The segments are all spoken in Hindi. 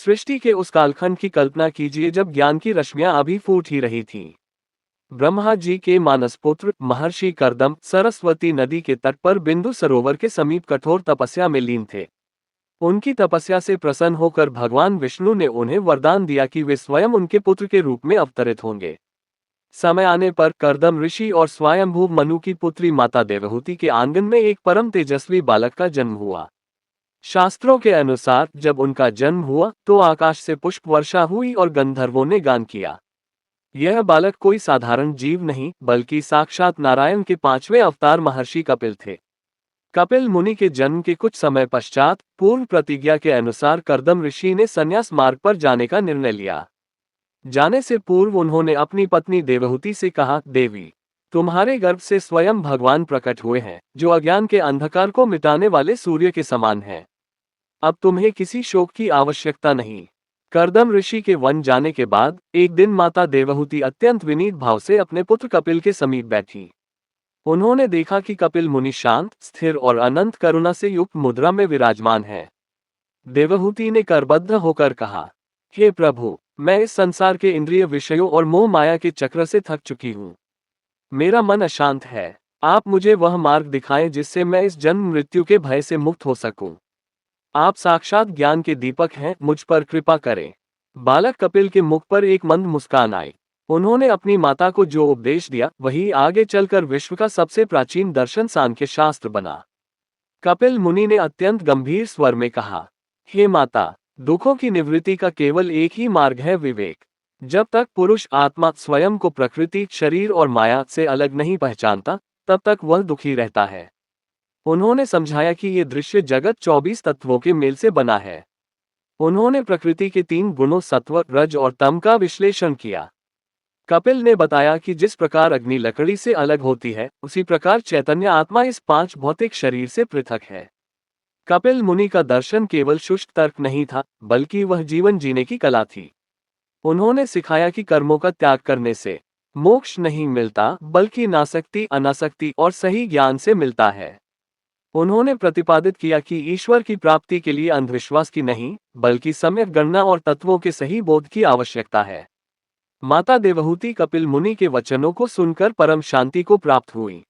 सृष्टि के उस कालखंड की कल्पना कीजिए जब ज्ञान की रश्मियां अभी फूट ही रही थीं। ब्रह्मा जी के मानसपुत्र महर्षि कर्दम सरस्वती नदी के तट पर बिंदु सरोवर के समीप कठोर तपस्या में लीन थे। उनकी तपस्या से प्रसन्न होकर भगवान विष्णु ने उन्हें वरदान दिया कि वे स्वयं उनके पुत्र के रूप में अवतरित होंगे। समय आने पर कर्दम ऋषि और स्वयंभू मनु की पुत्री माता देवहूति के आंगन में एक परम तेजस्वी बालक का जन्म हुआ। शास्त्रों के अनुसार जब उनका जन्म हुआ तो आकाश से पुष्प वर्षा हुई और गंधर्वों ने गान किया। यह बालक कोई साधारण जीव नहीं बल्कि साक्षात नारायण के पांचवें अवतार महर्षि कपिल थे। कपिल मुनि के जन्म के कुछ समय पश्चात पूर्व प्रतिज्ञा के अनुसार कर्दम ऋषि ने संन्यास मार्ग पर जाने का निर्णय लिया। जाने से पूर्व उन्होंने अपनी पत्नी देवहूति से कहा, देवी, तुम्हारे गर्भ से स्वयं भगवान प्रकट हुए हैं, जो अज्ञान के अंधकार को मिटाने वाले सूर्य के समान हैं। अब तुम्हें किसी शोक की आवश्यकता नहीं। कर्दम ऋषि के वन जाने के बाद एक दिन माता देवहूति अत्यंत विनीत भाव से अपने पुत्र कपिल के समीप बैठी। उन्होंने देखा कि कपिल मुनि शांत, स्थिर और अनंत करुणा से युक्त मुद्रा में विराजमान है। देवहूति ने करबद्ध होकर कहा, हे प्रभु, मैं इस संसार के इंद्रिय विषयों और मोह माया के चक्र से थक चुकी हूँ। मेरा मन अशांत है। आप मुझे वह मार्ग दिखाएं जिससे मैं इस जन्म मृत्यु के भय से मुक्त हो सकूं। आप साक्षात ज्ञान के दीपक हैं, मुझ पर कृपा करें। बालक कपिल के मुख पर एक मंद मुस्कान आई। उन्होंने अपनी माता को जो उपदेश दिया वही आगे चलकर विश्व का सबसे प्राचीन दर्शन सांख्य शास्त्र बना। कपिल मुनि ने अत्यंत गंभीर स्वर में कहा, हे माता, दुखों की निवृत्ति का केवल एक ही मार्ग है, विवेक। जब तक पुरुष आत्मा स्वयं को प्रकृति, शरीर और माया से अलग नहीं पहचानता, तब तक वह दुखी रहता है। उन्होंने समझाया कि ये दृश्य जगत 24 तत्वों के मेल से बना है। उन्होंने प्रकृति के 3 गुणों सत्व, रज और तम का विश्लेषण किया। कपिल ने बताया कि जिस प्रकार अग्नि लकड़ी से अलग होती है, उसी प्रकार चैतन्य आत्मा इस 5 भौतिक शरीर से पृथक है। कपिल मुनि का दर्शन केवल शुष्क तर्क नहीं था, बल्कि वह जीवन जीने की कला थी। उन्होंने सिखाया कि कर्मों का त्याग करने से मोक्ष नहीं मिलता, बल्कि नासक्ति, अनासक्ति और सही ज्ञान से मिलता है। उन्होंने प्रतिपादित किया कि ईश्वर की प्राप्ति के लिए अंधविश्वास की नहीं, बल्कि सम्यक गणना और तत्वों के सही बोध की आवश्यकता है। माता देवहूति कपिल मुनि के वचनों को सुनकर परम शांति को प्राप्त हुई।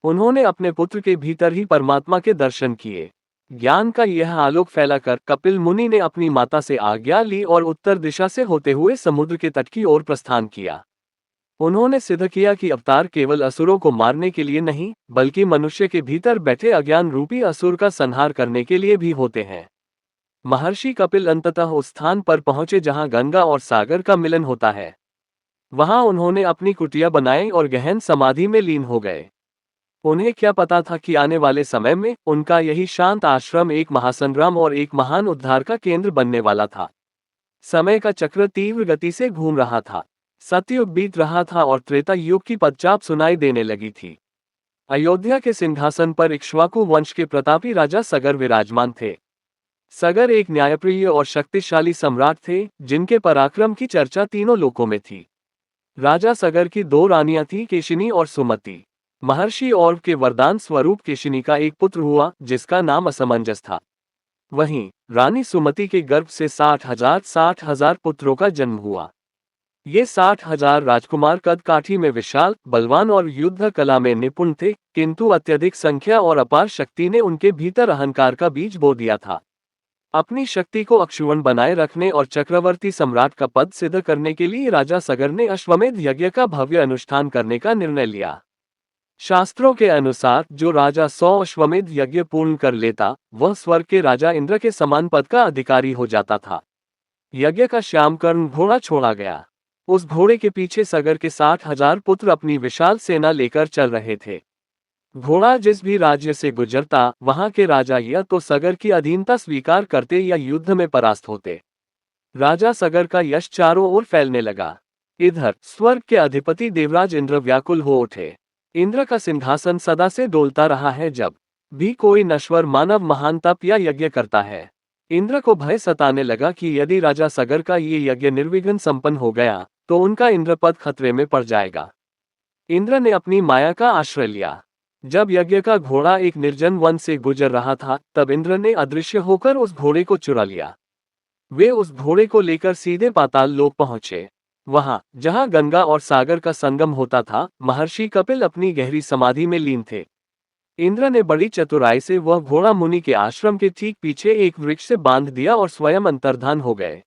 उन्होंने अपने पुत्र के भीतर ही परमात्मा के दर्शन किए। ज्ञान का यह आलोक फैलाकर कपिल मुनि ने अपनी माता से आज्ञा ली और उत्तर दिशा से होते हुए समुद्र के तट की ओर प्रस्थान किया। उन्होंने सिद्ध किया कि अवतार केवल असुरों को मारने के लिए नहीं, बल्कि मनुष्य के भीतर बैठे अज्ञान रूपी असुर का संहार करने के लिए भी होते हैं। महर्षि कपिल अंततः उस स्थान पर पहुंचे जहां गंगा और सागर का मिलन होता है। वहां उन्होंने अपनी कुटिया बनाई और गहन समाधि में लीन हो गए। उन्हें क्या पता था कि आने वाले समय में उनका यही शांत आश्रम एक महासंग्राम और एक महान उद्धार का केंद्र बनने वाला था। समय का चक्र तीव्र गति से घूम रहा था। सतयुग बीत रहा था और त्रेता युग की पदचाप सुनाई देने लगी थी। अयोध्या के सिंहासन पर इक्ष्वाकु वंश के प्रतापी राजा सगर विराजमान थे। सगर एक न्यायप्रिय और शक्तिशाली सम्राट थे, जिनके पराक्रम की चर्चा तीनों लोकों में थी। राजा सगर की 2 रानियां थीं, केशिनी और सुमति। महर्षि औरव के वरदान स्वरूप केशिनी का एक पुत्र हुआ, जिसका नाम असमंजस था। वहीं रानी सुमति के गर्भ से 60,000 पुत्रों का जन्म हुआ। ये 60,000 राजकुमार कद काठी में विशाल, बलवान और युद्ध कला में निपुण थे, किंतु अत्यधिक संख्या और अपार शक्ति ने उनके भीतर अहंकार का बीज बो दिया था। अपनी शक्ति को अक्षुण्ण बनाए रखने और चक्रवर्ती सम्राट का पद सिद्ध करने के लिए राजा सगर ने अश्वमेध यज्ञ का भव्य अनुष्ठान करने का निर्णय लिया। शास्त्रों के अनुसार जो राजा 100 अश्वमेध यज्ञ पूर्ण कर लेता, वह स्वर्ग के राजा इंद्र के समान पद का अधिकारी हो जाता था। यज्ञ का श्यामकर्ण घोड़ा छोड़ा गया। उस घोड़े के पीछे सगर के 60,000 पुत्र अपनी विशाल सेना लेकर चल रहे थे। घोड़ा जिस भी राज्य से गुजरता, वहां के राजा या तो सगर की अधीनता स्वीकार करते या युद्ध में परास्त होते। राजा सगर का यश चारों ओर फैलने लगा। इधर स्वर्ग के अधिपति देवराज इंद्र व्याकुल हो उठे। इंद्र का सिंहासन सदा से डोलता रहा है जब भी कोई नश्वर मानव महान तप या यज्ञ करता है। इंद्र को भय सताने लगा कि यदि राजा सगर का ये यज्ञ निर्विघ्न संपन्न हो गया, तो उनका इंद्रपद खतरे में पड़ जाएगा। इंद्र ने अपनी माया का आश्रय लिया। जब यज्ञ का घोड़ा एक निर्जन वन से गुजर रहा था, तब इंद्र ने अदृश्य होकर उस घोड़े को चुरा लिया। वे उस घोड़े को लेकर सीधे पाताल लोक पहुंचे। वहां जहां गंगा और सागर का संगम होता था, महर्षि कपिल अपनी गहरी समाधि में लीन थे। इंद्र ने बड़ी चतुराई से वह घोड़ा मुनि के आश्रम के ठीक पीछे एक वृक्ष से बांध दिया और स्वयं अंतर्धान हो गए।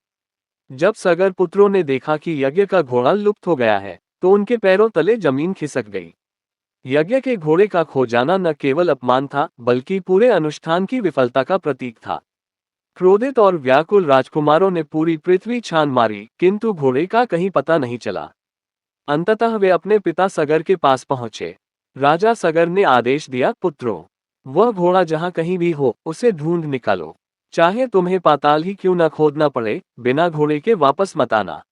जब सगर पुत्रों ने देखा कि यज्ञ का घोड़ा लुप्त हो गया है, तो उनके पैरों तले जमीन खिसक गई। यज्ञ के घोड़े का खो जाना न केवल अपमान था, बल्कि पूरे अनुष्ठान की विफलता का प्रतीक था। क्रोधित और व्याकुल राजकुमारों ने पूरी पृथ्वी छान मारी, किंतु घोड़े का कहीं पता नहीं चला। अंततः वे अपने पिता सगर के पास पहुंचे। राजा सगर ने आदेश दिया, पुत्रों, वह घोड़ा जहां कहीं भी हो, उसे ढूंढ निकालो। चाहे तुम्हें पाताल ही क्यों न खोदना पड़े, बिना घोड़े के वापस मत आना।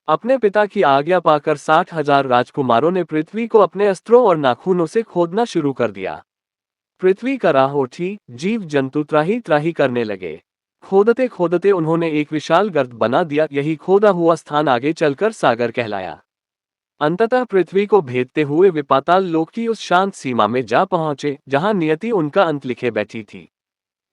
अपने पिता की आज्ञा पाकर 60,000 राजकुमारों ने पृथ्वी को अपने अस्त्रों और नाखूनों से खोदना शुरू कर दिया। पृथ्वी कराह उठी, जीव जंतु त्राही त्राही करने लगे। खोदते खोदते उन्होंने एक विशाल गर्त बना दिया। यही खोदा हुआ स्थान आगे चलकर सागर कहलाया। अंततः पृथ्वी को भेदते हुए वे पाताल लोक की उस शांत सीमा में जा पहुंचे, जहां नियति उनका अंत लिखे बैठी थी।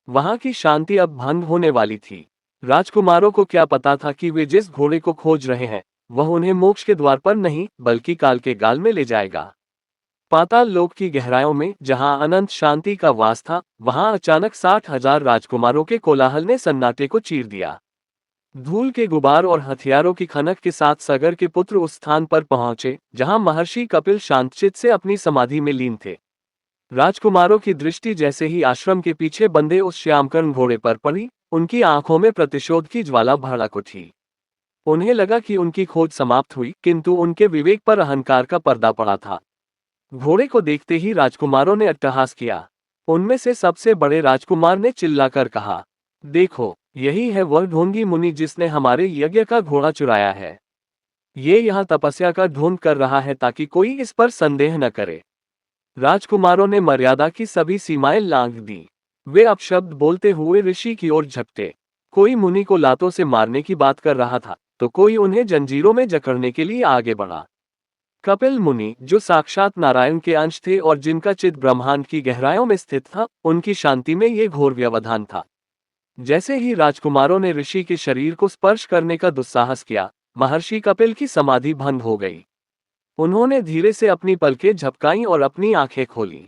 वहां की शांति अब भंग होने वाली थी। राजकुमारों को क्या पता था कि वे जिस घोड़े को खोज रहे हैं, वह उन्हें मोक्ष के द्वार पर नहीं, बल्कि काल के गाल में ले जाएगा। पाताल लोक की गहराइयों में, जहां अनंत शांति का वास था, वहां अचानक 60,000 राजकुमारों के कोलाहल ने सन्नाटे को चीर दिया। धूल के गुबार और हथियारों की खनक के साथ सगर के पुत्र उस स्थान पर पहुंचे, जहां महर्षि कपिल शांतचित्त से अपनी समाधि में लीन थे। राजकुमारों की दृष्टि जैसे ही आश्रम के पीछे बंधे उस श्यामकर्ण घोड़े पर पड़ी, उनकी आंखों में प्रतिशोध की ज्वाला भड़क उठी। उन्हें लगा कि उनकी खोज समाप्त हुई, किंतु उनके विवेक पर अहंकार का पर्दा पड़ा था। घोड़े को देखते ही राजकुमारों ने अट्टहास किया। उनमें से सबसे बड़े राजकुमार ने चिल्लाकर कहा, देखो, यही है वह ढोंगी मुनि जिसने हमारे यज्ञ का घोड़ा चुराया है। ये यहाँ तपस्या का ढोंग कर रहा है ताकि कोई इस पर संदेह न करे। राजकुमारों ने मर्यादा की सभी सीमाएं लांघ दी। वे अपशब्द बोलते हुए ऋषि की ओर झपटे। कोई मुनि को लातों से मारने की बात कर रहा था, तो कोई उन्हें जंजीरों में जकड़ने के लिए आगे बढ़ा। कपिल मुनि, जो साक्षात नारायण के अंश थे और जिनका चित्त ब्रह्मांड की गहराइयों में स्थित था, उनकी शांति में ये घोर व्यवधान था। जैसे ही राजकुमारों ने ऋषि के शरीर को स्पर्श करने का दुस्साहस किया, महर्षि कपिल की समाधि भंग हो गई। उन्होंने धीरे से अपनी पलकें झपकाईं और अपनी आंखें खोलीं।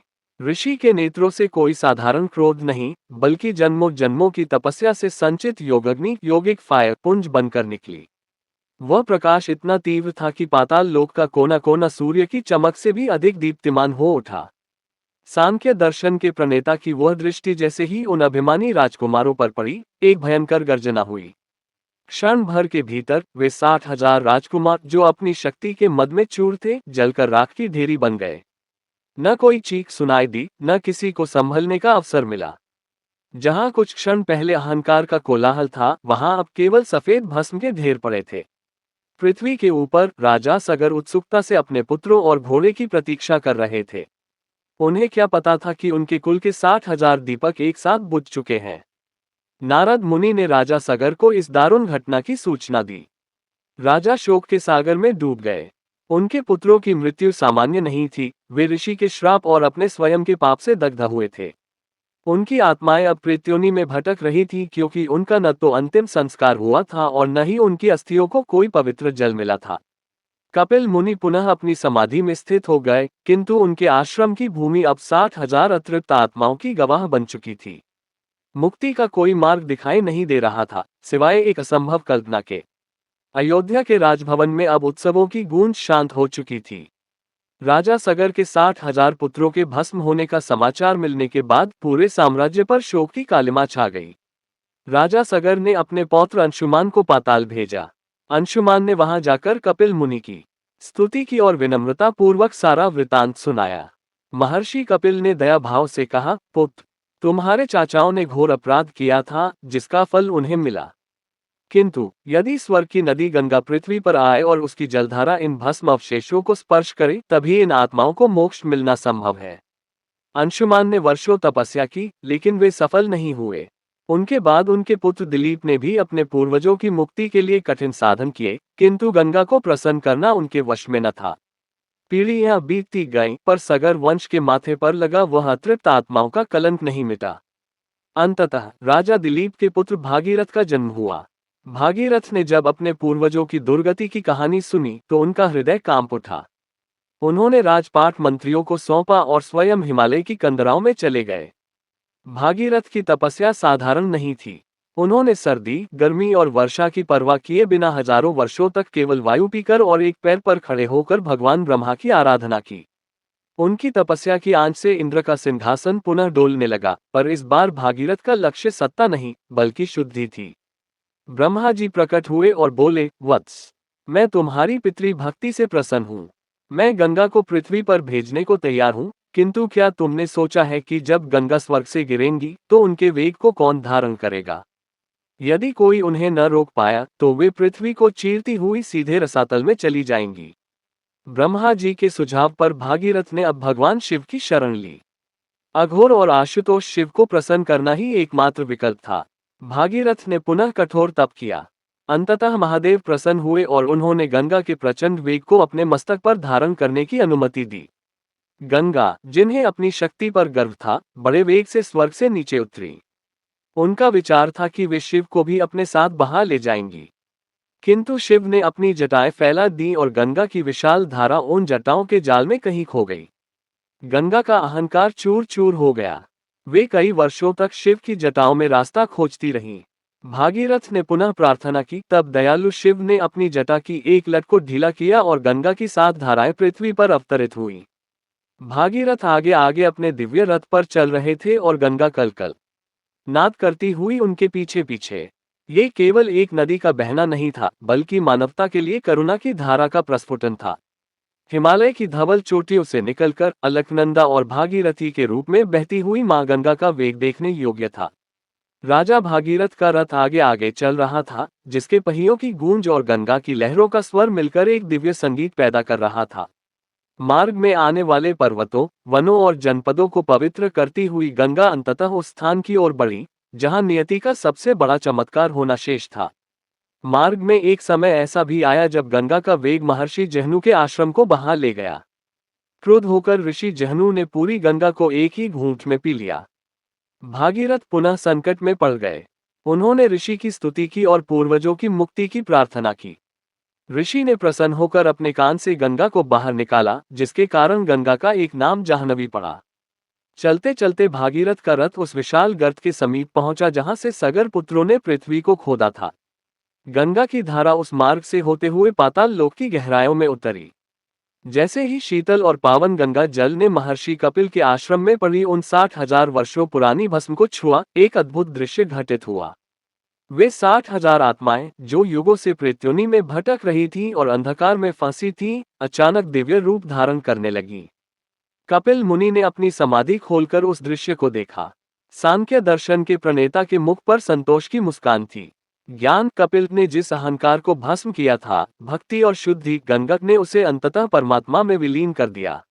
ऋषि के नेत्रों से कोई साधारण क्रोध नहीं, बल्कि जन्मों जन्मों की तपस्या से संचित योगाग्नि, योगिक फायर पुंज बनकर निकली। वह प्रकाश इतना तीव्र था कि पाताल लोक का कोना कोना सूर्य की चमक से भी अधिक दीप्तिमान हो उठा। सांख्य दर्शन के प्रणेता की वह दृष्टि जैसे ही उन अभिमानी राजकुमारों पर पड़ी, एक भयंकर गर्जना हुई। क्षण भर के भीतर वे 60,000 राजकुमार, जो अपनी शक्ति के मद में चूर थे, जलकर राख की ढेरी बन गए। न कोई चीख सुनाई दी, न किसी को संभलने का अवसर मिला। जहां कुछ क्षण पहले अहंकार का कोलाहल था, वहां अब केवल सफेद भस्म के ढेर पड़े थे। पृथ्वी के ऊपर राजा सगर उत्सुकता से अपने पुत्रों और घोड़े की प्रतीक्षा कर रहे थे। उन्हें क्या पता था कि उनके कुल के 60,000 दीपक एक साथ बुझ चुके हैं। नारद मुनि ने राजा सगर को इस दारुण घटना की सूचना दी। राजा शोक के सागर में डूब गए। उनके पुत्रों की मृत्यु सामान्य नहीं थी, वे ऋषि के श्राप और अपने स्वयं के पाप से दग्ध हुए थे। उनकी आत्माएं अब प्रेत्योनि में भटक रही थी, क्योंकि उनका न तो अंतिम संस्कार हुआ था और न ही उनकी अस्थियों को कोई पवित्र जल मिला था। कपिल मुनि पुनः अपनी समाधि में स्थित हो गए, किंतु उनके आश्रम की भूमि अब 60,000 अतृप्त आत्माओं की गवाह बन चुकी थी। मुक्ति का कोई मार्ग दिखाई नहीं दे रहा था, सिवाय एक असंभव कल्पना के। अयोध्या के राजभवन में अब उत्सवों की गूंज शांत हो चुकी थी। राजा सगर के 60,000 पुत्रों के भस्म होने का समाचार मिलने के बाद पूरे साम्राज्य पर शोक की कालिमा छा गई। राजा सगर ने अपने पौत्र अंशुमान को पाताल भेजा। अंशुमान ने वहां जाकर कपिल मुनि की स्तुति की और विनम्रता पूर्वक सारा वृतांत सुनाया। महर्षि कपिल ने दया भाव से कहा, पुत्र, तुम्हारे चाचाओं ने घोर अपराध किया था, जिसका फल उन्हें मिला। किंतु यदि स्वर्ग की नदी गंगा पृथ्वी पर आए और उसकी जलधारा इन भस्म अवशेषों को स्पर्श करे, तभी इन आत्माओं को मोक्ष मिलना संभव है। अंशुमान ने वर्षों तपस्या की, लेकिन वे सफल नहीं हुए। उनके बाद उनके पुत्र दिलीप ने भी अपने पूर्वजों की मुक्ति के लिए कठिन साधन किए, किंतु गंगा को प्रसन्न करना उनके वश में न था। पीढ़ियां बीतती गईं, पर सगर वंश के माथे पर लगा वह अतृप्त आत्माओं का कलंक नहीं मिटा। अंततः राजा दिलीप के पुत्र भागीरथ का जन्म हुआ। भागीरथ ने जब अपने पूर्वजों की दुर्गति की कहानी सुनी तो उनका हृदय कांप उठा। उन्होंने राजपाट मंत्रियों को सौंपा और स्वयं हिमालय की कंदराओं में चले गए। भागीरथ की तपस्या साधारण नहीं थी। उन्होंने सर्दी, गर्मी और वर्षा की परवाह किए बिना हजारों वर्षों तक केवल वायु पीकर और एक पैर पर खड़े होकर भगवान ब्रह्मा की आराधना की। उनकी तपस्या की आंच से इंद्र का सिंहासन पुनः डोलने लगा, पर इस बार भागीरथ का लक्ष्य सत्ता नहीं, बल्कि शुद्धि थी। ब्रह्मा जी प्रकट हुए और बोले, वत्स, मैं तुम्हारी पितृ भक्ति से प्रसन्न हूँ। मैं गंगा को पृथ्वी पर भेजने को तैयार हूँ, किंतु क्या तुमने सोचा है कि जब गंगा स्वर्ग से गिरेंगी तो उनके वेग को कौन धारण करेगा? यदि कोई उन्हें न रोक पाया तो वे पृथ्वी को चीरती हुई सीधे रसातल में चली जाएंगी। ब्रह्मा जी के सुझाव पर भागीरथ ने अब भगवान शिव की शरण ली। अघोर और आशुतोष शिव को प्रसन्न करना ही एकमात्र विकल्प था। भागीरथ ने पुनः कठोर तप किया। अंततः महादेव प्रसन्न हुए और उन्होंने गंगा के प्रचंड वेग को अपने मस्तक पर धारण करने की अनुमति दी। गंगा, जिन्हें अपनी शक्ति पर गर्व था, बड़े वेग से स्वर्ग से नीचे उतरी। उनका विचार था कि वे शिव को भी अपने साथ बहा ले जाएंगी। किंतु शिव ने अपनी जटाएं फैला दी और गंगा की विशाल धारा उन जटाओं के जाल में कहीं खो गई। गंगा का अहंकार चूर चूर हो गया। वे कई वर्षों तक शिव की जटाओं में रास्ता खोजती रहीं। भागीरथ ने पुनः प्रार्थना की, तब दयालु शिव ने अपनी जटा की एक लट को ढीला किया और गंगा की 7 धाराएं पृथ्वी पर अवतरित हुई। भागीरथ आगे आगे अपने दिव्य रथ पर चल रहे थे और गंगा कलकल नाद करती हुई उनके पीछे पीछे। ये केवल एक नदी का बहना नहीं था, बल्कि मानवता के लिए करुणा की धारा का प्रस्फुटन था। हिमालय की धवल चोटियों से निकलकर अलकनंदा और भागीरथी के रूप में बहती हुई मां गंगा का वेग देखने योग्य था। राजा भागीरथ का रथ आगे आगे चल रहा था, जिसके पहियों की गूंज और गंगा की लहरों का स्वर मिलकर एक दिव्य संगीत पैदा कर रहा था। मार्ग में आने वाले पर्वतों, वनों और जनपदों को पवित्र करती हुई गंगा अंततः उस स्थान की ओर बढ़ी जहां नियति का सबसे बड़ा चमत्कार होना शेष था। मार्ग में एक समय ऐसा भी आया जब गंगा का वेग महर्षि जहनु के आश्रम को बहा ले गया। क्रुद्ध होकर ऋषि जहनु ने पूरी गंगा को एक ही घूंट में पी लिया। भागीरथ पुनः संकट में पड़ गए। उन्होंने ऋषि की स्तुति की और पूर्वजों की मुक्ति की प्रार्थना की। ऋषि ने प्रसन्न होकर अपने कान से गंगा को बाहर निकाला, जिसके कारण गंगा का एक नाम जाह्नवी पड़ा। चलते चलते भागीरथ का रथ उस विशाल गर्त के समीप पहुंचा जहां से सगर पुत्रों ने पृथ्वी को खोदा था। गंगा की धारा उस मार्ग से होते हुए पाताल लोक की गहराइयों में उतरी। जैसे ही शीतल और पावन गंगा जल ने महर्षि कपिल के आश्रम में पड़ी उन 60,000 वर्षों पुरानी भस्म को छुआ, एक अद्भुत दृश्य घटित हुआ। वे 60,000 आत्माएं, जो युगों से प्रेत्योनि में भटक रही थीं और अंधकार में फंसी थीं, अचानक दिव्य रूप धारण करने लगीं। कपिल मुनि ने अपनी समाधि खोलकर उस दृश्य को देखा। सांख्य दर्शन के प्रणेता के मुख पर संतोष की मुस्कान थी। ज्ञान कपिल ने जिस अहंकार को भस्म किया था, भक्ति और शुद्धि गंगा ने उसे अंततः परमात्मा में विलीन कर दिया।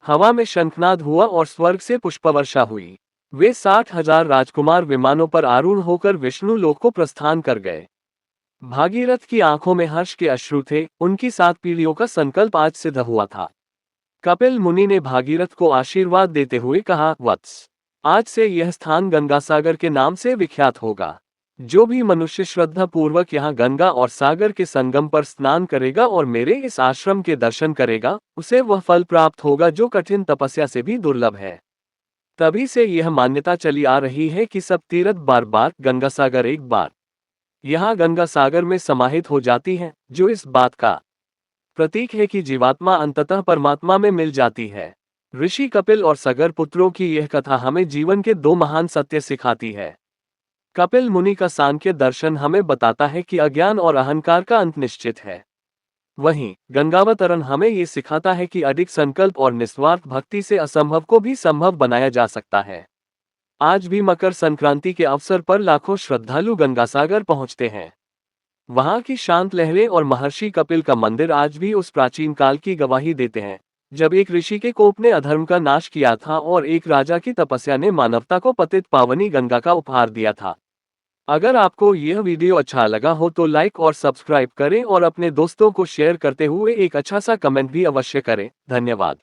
हवा में शंखनाद हुआ और स्वर्ग से पुष्पवर्षा हुई। वे 60,000 राजकुमार विमानों पर आरूढ़ होकर विष्णु लोक को प्रस्थान कर गए। भागीरथ की आंखों में हर्ष के अश्रु थे, उनकी 7 पीढ़ियों का संकल्प आज सिद्ध हुआ था। कपिल मुनि ने भागीरथ को आशीर्वाद देते हुए कहा, वत्स, आज से यह स्थान गंगासागर के नाम से विख्यात होगा। जो भी मनुष्य श्रद्धा पूर्वक यहाँ गंगा और सागर के संगम पर स्नान करेगा और मेरे इस आश्रम के दर्शन करेगा, उसे वह फल प्राप्त होगा जो कठिन तपस्या से भी दुर्लभ है। तभी से यह मान्यता चली आ रही है कि सब तीर्थ बार बार, गंगासागर एक बार। यहाँ गंगा सागर में समाहित हो जाती है, जो इस बात का प्रतीक है कि जीवात्मा अंततः परमात्मा में मिल जाती है। ऋषि कपिल और सगर पुत्रों की यह कथा हमें जीवन के 2 महान सत्य सिखाती है। कपिल मुनि का सांख्य दर्शन हमें बताता है कि अज्ञान और अहंकार का अंत निश्चित है। वहीं गंगावतरण हमें ये सिखाता है कि अडिग संकल्प और निस्वार्थ भक्ति से असंभव को भी संभव बनाया जा सकता है। आज भी मकर संक्रांति के अवसर पर लाखों श्रद्धालु गंगासागर पहुंचते हैं। वहां की शांत लहरें और महर्षि कपिल का मंदिर आज भी उस प्राचीन काल की गवाही देते हैं, जब एक ऋषि के कोप ने अधर्म का नाश किया था और एक राजा की तपस्या ने मानवता को पतित पावनी गंगा का उपहार दिया था। अगर आपको यह वीडियो अच्छा लगा हो तो लाइक और सब्सक्राइब करें और अपने दोस्तों को शेयर करते हुए एक अच्छा सा कमेंट भी अवश्य करें। धन्यवाद।